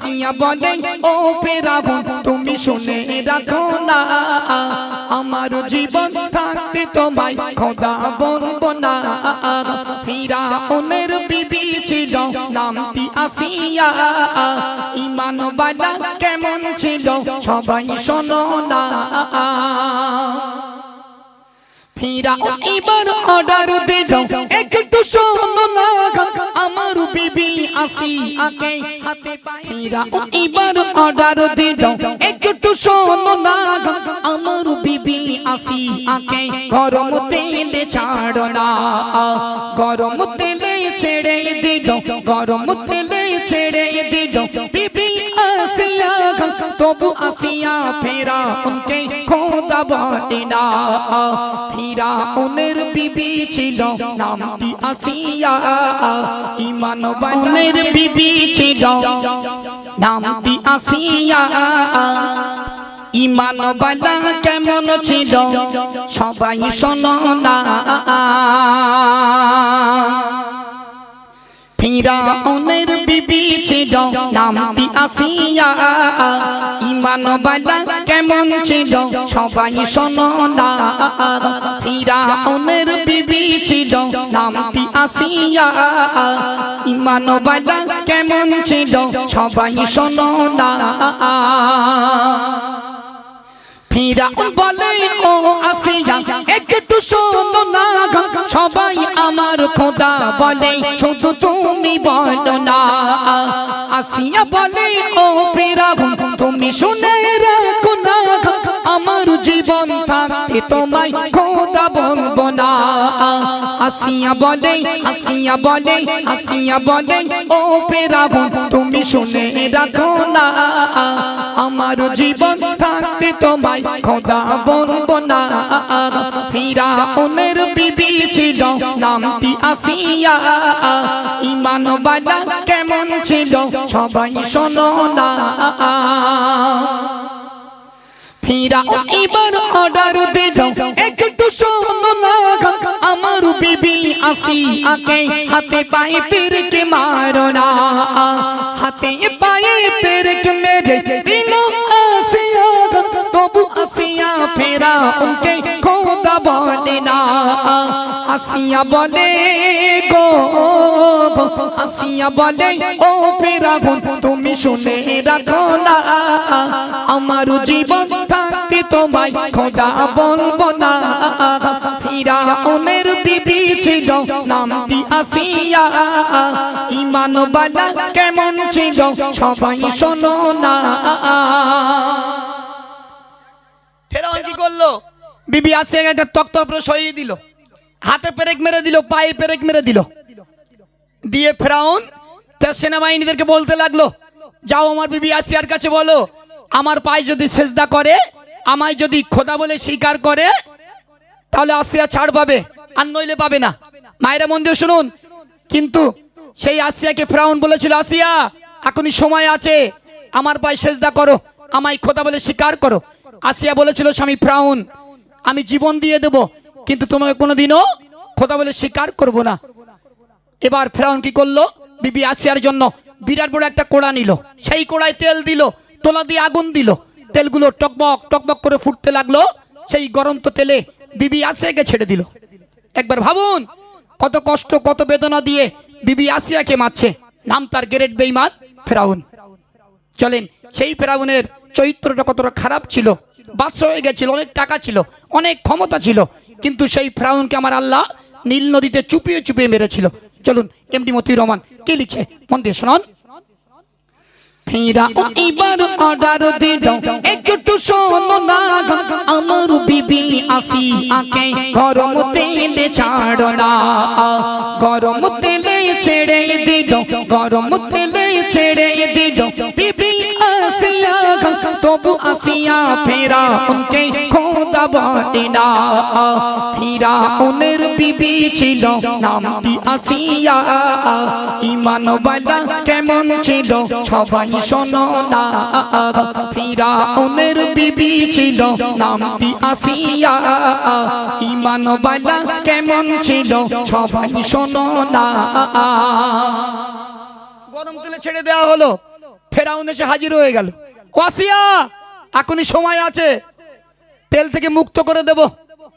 আসিয়া বলে ও ফেরাউন তুমি শুনে রাখো না, আমার জীবন থাকতে তোমায় খোদা বলবো না। ফিরাউনের বিবি ছিল নামটি আসিয়া, ঈমানওয়ালা কেমন ছিল সবাই শোনো না। ফিরাউন এবার অর্ডার দিল একটু শোনো না, আমার বিবি আসিয়াকে হাতে পায়ে। ফিরাউন এবার অর্ডার দিল একটু শোনো না, আমার বিবি আসিয়াকে গরম তেলে ছাড়ো না, গরম তেলে ছেড়ে দিল, গরম তেলে ছেড়ে দিল বিবি আসিয়া। তবু আসিয়া ফিরাউনকে খোদা বলে না। ফিরাউনের বিবি ছিল নামটি আসিয়া, ঈমানওয়ালার বিবি ছিল নামটি আসিয়া। ঈমানওয়ালা কেমন ছিল সবাই শোনো না। ফিরাউনের বিবি ছিল নামটি আসিয়া, ঈমানওয়ালা কেমন ছিল সবাই শোনো না। ফিরাউনের বিবি ছিল নামটি আসিয়া, ঈমানওয়ালা কেমন ছিল সবাই শোনো না। ফিরাউন বলে ও আসিয়া একটু শোনো না, সবাই আমার খোদা বলে শুধু তুমি বলো না। আসিয়া বলে ও ফিরাউন তুমি শুনে রাখো না, আমার জীবন থাকতে তোমায় খোদা বলবো না। আসিয়া বলে, আসিয়া বলে, আসিয়া বলে ও ফিরাউন তুমি শুনে রাখো না, আমার জীবন থাকতে তোমায় খোদা বলবো না। ফিরাউনের বিবি ছিল নামটি আসিয়া, ঈমানওয়ালা কেমন ছিল সবাই শোনো না। ফিরাউন এবার অর্ডার দিল একটু শোনো না, আমার বিবি আসিয়াকে হাতে পায়ে পেরেকে মারো না। হাতে পায়ে পেরেকে মেরে দিল আসিয়া, তবু আসিয়া ফিরাউনকে খোদা বলে না। আসিয়া বলে গো, আসিয়া বলে ও ফিরাউন তুমি শুনে রাখো না, আমার জীবন থাকতে তোমায় খোদা বলবো না। ফিরাউনের বিবি ছিল নামটি আসিয়া, ঈমানওয়ালা কেমন ছিল সবাই শোনো না। ফেরাউন কি করলো? বিবি আসিয়া একটা তক্তার উপরে সরিয়ে দিল, হাতে পেরেক মেরে দিল, পায়ে পেরেক মেরে দিল। দিয়ে ফেরাউন তার সেনাবাহিনীদেরকে বলতে লাগলো যাও আমার বিবি আসিয়ার কাছে বলো, আমার পায়ে যদি সেজদা করে, আমায় যদি খোদা বলে স্বীকার করে, তাহলে আসিয়া ছাড় পাবে, আর নইলে পাবে না। মায়েরা মন দিয়ে শুনুন, কিন্তু সেই আসিয়াকে ফেরাউন বলেছিল আসিয়া এখনই সময় আছে, আমার পায়ে সেজদা করো, আমায় খোদা বলে স্বীকার করো। আসিয়া বলেছিল স্বামী ফেরাউন আমি জীবন দিয়ে দেব, কিন্তু তোমাকে কোনোদিনও খোদা বলে স্বীকার করব না। এবার ফেরাউন কি করলো, বিবি আসিয়ার জন্য বিরাট বড় একটা কোড়া নিল, সেই কোড়ায় তেল দিল, তোলা দিয়ে আগুন দিল, তেলগুলো টকবক টকবক করে ফুটতে লাগলো। সেই গরম তো তেলে বিবি আসিয়াকে ছেড়ে দিল। একবার ভাবুন কত কষ্ট কত বেদনা দিয়ে বিবি আসিয়াকে মারছে, নাম তার গ্রেট বেঈমান ফেরাউন। চলেন সেই ফেরাউনের চরিত্রটা কতটা খারাপ ছিল, বাদশা হয়ে গেছিল, অনেক টাকা ছিল, অনেক ক্ষমতা ছিল, কিন্তু সেই ফেরাউনকে আমার আল্লাহ নীল নদীতে চুপিয়ে চুপিয়ে মেরেছিল। চলুন এমডি মতিউর রহমান কে লিখছে মন দিয়ে শুনুন। ফিরাউন এবার অর্ডার দিল একটু শোনো না, আমার বিবি আসিয়াকে গরম তেলে ছাড়ো না, গরম তেলে ছেড়ে দিল, গরম তেলে ছেড়ে দিল বিবি আসিয়া। তবু আসিয়া ফিরাউনকে খোদা বলে না। ফিরাউনের বিবি ছিল নামটি আসিয়া, ঈমানওয়ালা কেমন ছিল সবাই শোনো না। ফিরাউনের বিবি ছিল নামটি আসিয়া, ঈমানওয়ালা কেমন ছিল সবাই শোনো না। গরম তেলে ছেড়ে দেওয়া হলো। ফেরাউন এসে হাজির হয়ে গেল। ও আসিয়া, এখনই সময় আছে, তেল থেকে মুক্ত করে দেব,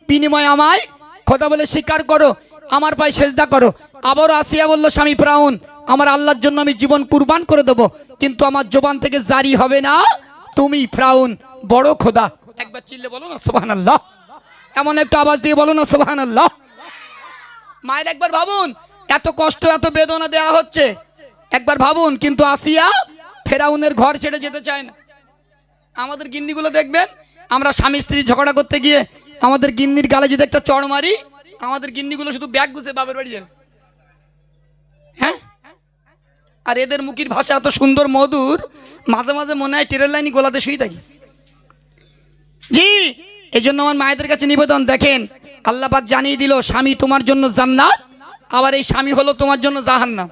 বিনিময়ে আমায় খোদা বলে স্বীকার করো, আমার পায়ে সেজদা করো। আবারও আসিয়া বলল, স্বামী ফেরাউন, আমার আল্লাহর জন্য আমি জীবন কুরবান করে দেব, কিন্তু আমার জবান থেকে জারি হবে না তুমি ফেরাউন বড় খোদা। একবার চিল্লে বলো না সুবহানাল্লাহ, এমন একটা আওয়াজ দিয়ে বলো না সুবহানাল্লাহ। মায়ের একবার ভাবুন, এত কষ্ট এত বেদনা দেওয়া হচ্ছে, একবার ভাবুন, কিন্তু আসিয়া ফেরাউনের ঘর ছেড়ে যেতে চায় না। আমাদের গিন্নিগুলো দেখবেন, আমরা স্বামী স্ত্রী ঝগড়া করতে গিয়ে আমাদের গিন্নির গালে যদি একটা চড় মারি, আমাদের গিন্নিগুলো শুধু ব্যাগ গুছে বাপের বাড়ি যাবে। হ্যাঁ, আর এদের মুখের ভাষা এত সুন্দর মধুর, মাঝে মাঝে মনে হয় ট্রেন লাইনই গোলাতে শুয়ে থাকি। জি, এই জন্য আমার মায়েদের কাছে নিবেদন, দেখেন আল্লাহ পাক জানিয়ে দিল, স্বামী তোমার জন্য জান্নাত, আবার এই স্বামী হলো তোমার জন্য জাহান্নাম।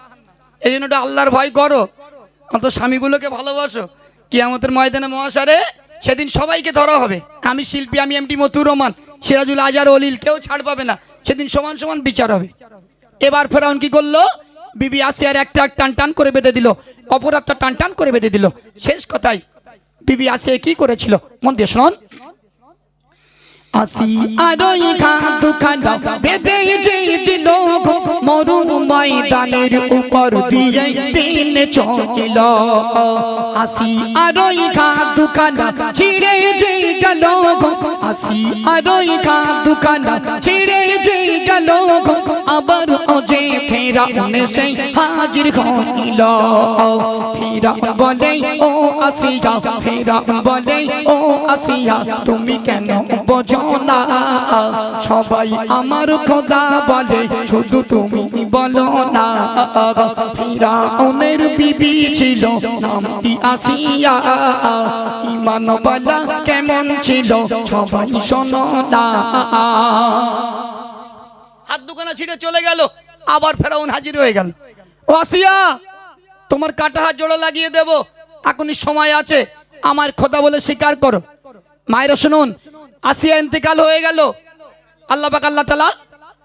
এই জন্য একটু আল্লাহর ভয় করো, অত স্বামীগুলোকে ভালোবাসো। কিয়ামতের ময়দানে মহাসারে সেদিন সবাইকে ধরা হবে। আমি শিল্পী, আমি এমডি মতুর রহমান, সিরাজুল আজহার, অলিল, কেউ ছাড় পাবে না, সেদিন সমান সমান বিচার হবে। এবার ফেরাউন কি করলো, বিবি আসিয়ার একটা টান টান করে বেঁধে দিল, অপর একটা টান টান করে বেঁধে দিল। শেষ কথাই বিবি আসিয়া কি করেছিল মন দিয়ে শুনুন। আসিয়ারই দুখানা বেঁধে যে দিল, মরু ময়দানের উপর দিয়ে দিন চলিল। আসিয়ারই দুখানা ছিঁড়ে যে গেল, আসিয়ারই দুখানা ছিঁড়ে যে গেল, আবার ওজে ফেরাউন সেই হাজির হইল। ফেরাউন বলে, ও আসিয়া, ফেরাউন বলে, ও আসিয়া, তুমি কেন বোঝো না, সবাই আমার খোদা বলে, শুধু তুমি বলো না। ফিরাউনের বিবি ছিল নামটি আসিয়া, ঈমান ওয়ালা কেমন ছিল সবাই শোনো না। হাত দুখানা ছিঁড়ে চলে গেল, আবার ফেরাউন হাজির হয়ে গেল। ও আসিয়া, তোমার কাটা হাত জোড়া লাগিয়ে দেব, এখনই সময় আছে, আমার খোদা বলে স্বীকার করো। মায়েরা শুনুন, আসিয়া ইন্তেকাল হয়ে গেল, আল্লাহ পাক আল্লাহ তাআলা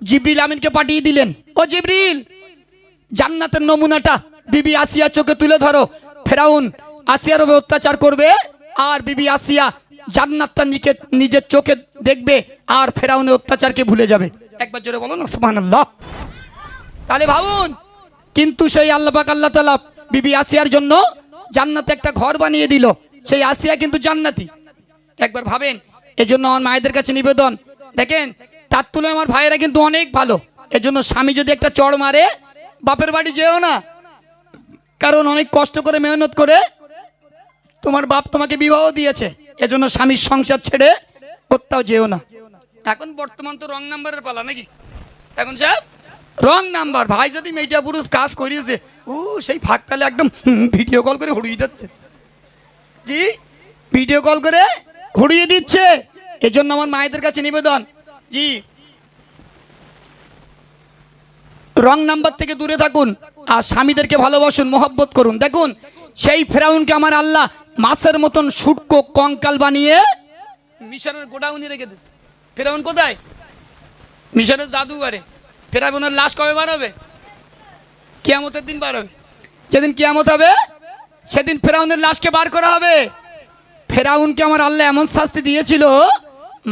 জিবরিল আমিনকে পাঠিয়ে দিলেন, ও জিবরিল, জান্নাতের নমুনাটা বিবি আসিয়া চোখে তুলে ধরো, ফেরাউন আসিয়ার উপর অত্যাচার করবে, আর বিবি আসিয়া জান্নাতটা নিজের চোখে দেখবে, আর ফেরাউনের অত্যাচারকে ভুলে যাবে। একবার জোরে বলো না সুবহানাল্লাহ। তাহলে ভাবুন, কিন্তু সেই আল্লাহ পাক আল্লাহ তাআলা বিবি আসিয়ার জন্য জান্নাতে একটা ঘর বানিয়ে দিল, সেই আসিয়া কিন্তু জান্নাতি। একবার ভাবেন, এজন্য আমার মায়েদের কাছে নিবেদন, দেখেন তার তুলনায় আমার ভাইয়েরা কিন্তু অনেক ভালো। এজন্য স্বামী যদি একটা চড় মারে, বাপের বাড়ি যেও না, কারণ অনেক কষ্ট করে মেহনত করে তোমার বাপ তোমাকে বিবাহ দিয়েছে। এজন্য স্বামীর সংসার ছেড়ে কোথাও যেও না। এখন বর্তমান তো রং নাম্বারের পালা নাকি, এখন সাহেব রং নাম্বার। ভাই যদি মেয়েটা পুরুষ কাজ করিয়েছে, সেই ফাঁকতালে একদম ভিডিও কল করে হুড়িয়ে যাচ্ছে। জি, ভিডিও কল করে ঘুরিয়ে দিচ্ছে। এজন্য আমার মায়েদের কাছে নিবেদন, জি, রং নাম্বার থেকে দূরে থাকুন, আর স্বামীদেরকে ভালোবাসুন, মহব্বত করুন। দেখুন, সেই ফেরাউনকে আমার আল্লাহ মাছের মতন শুটকো কঙ্কাল বানিয়ে মিশরের গোডাউনে রেখে দেবে। ফেরাউন কোথায়? মিশরের জাদুঘরে। ফেরাউনের লাশ কবে বার হবে? কিয়ামতের দিন বার হবে। যেদিন কিয়ামত হবে সেদিন ফেরাউনের লাশকে বার করা হবে। ফেরাউনকে আমার আল্লাহ এমন শাস্তি দিয়েছিল,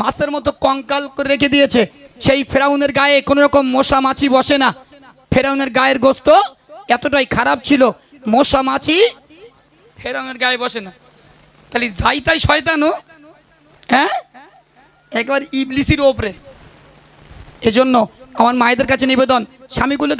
মাছের মতো কঙ্কাল করে রেখে দিয়েছে। সেই ফেরাউনের গায়ে কোনো রকম মশা মাছি বসে না। ফেরাউনের গায়ের গোস্ত এতটাই খারাপ ছিল, মশা মাছি ফেরাউনের গায়ে বসে না। তাহলে যাই তাই শয়তানও, হ্যাঁ, একবার ইবলিসির ওপরে। এজন্য আমার মায়েদের কাছে নিবেদন, স্বামীগুলোকে